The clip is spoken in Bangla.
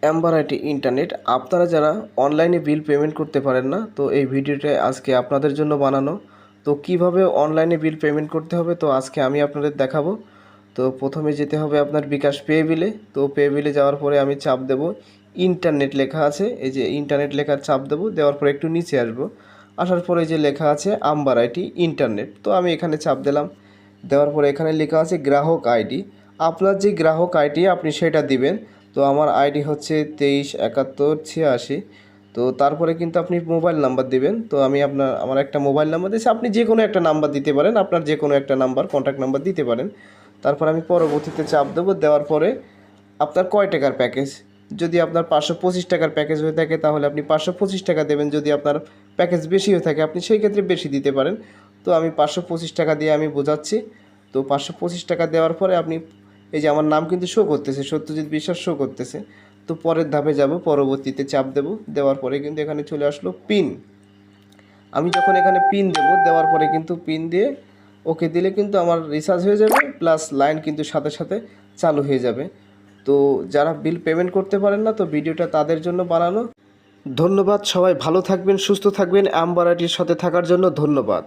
Amber IT internet. আপনারা যারা অনলাইনে বিল পেমেন্ট করতে পারেন না, তো এই ভিডিওটা আজকে আপনাদের জন্য বানানো। তো কিভাবে অনলাইনে বিল পেমেন্ট করতে হবে, তো আজকে আমি আপনাদের দেখাবো। তো প্রথমে যেতে হবে আপনার বিকাশ পে বিলে। তো পে বিলে যাওয়ার পরে আমি চাপ দেব ইন্টারনেট লেখা আছে, এই যে ইন্টারনেট লেখার চাপ দেবো। দেওয়ার পরে একটু নিচে আসবো, আসার পরে যে লেখা আছে অ্যাম্বার আইটি ইন্টারনেট, তো আমি এখানে চাপ দিলাম। দেওয়ার পরে এখানে লেখা আছে গ্রাহক আইডি। আপনার যে গ্রাহক আইডি আপনি সেটা দিবেন। তো আমার আইডি হচ্ছে 237186। তো তারপরে কিন্তু আপনি মোবাইল নাম্বার দিবেন। তো আমি আমার একটা মোবাইল নাম্বার দিয়েছি, আপনি যে কোনো একটা নাম্বার দিতে পারেন, আপনার যে কোনো একটা নাম্বার, কন্ট্যাক্ট নাম্বার দিতে পারেন। তারপর আমি পরবর্তীতে চাপ দেবো। দেওয়ার পরে আপনার কয় টাকার প্যাকেজ, যদি আপনার 525 টাকার প্যাকেজ হয়ে থাকে তাহলে আপনি 525 টাকা দেবেন। যদি আপনার প্যাকেজ বেশি হয়ে থাকে আপনি সেই ক্ষেত্রে বেশি দিতে পারেন। তো আমি 525 টাকা দিয়ে আমি বোঝাচ্ছি। তো 525 টাকা দেওয়ার পরে আপনি, এই যে আমার নাম কিন্তু শো করতেছে, সত্যজিৎ বিশ্বাস শো করতেছে। তো পরের ধাপে যাব, পরবর্তীতে চাপ দেব। দেওয়ার পরে কিন্তু এখানে চলে আসলো পিন। আমি যখন এখানে পিন দেব, দেওয়ার পরে কিন্তু পিন দিয়ে ওকে দিলে কিন্তু আমার রিচার্জ হয়ে যাবে, প্লাস লাইন কিন্তু সাথে সাথে চালু হয়ে যাবে। তো যারা বিল পেমেন্ট করতে পারেন না, তো ভিডিওটা তাদের জন্য বানানো। ধন্যবাদ, সবাই ভালো থাকবেন, সুস্থ থাকবেন। অ্যাম্বার আইটির সাথে থাকার জন্য ধন্যবাদ।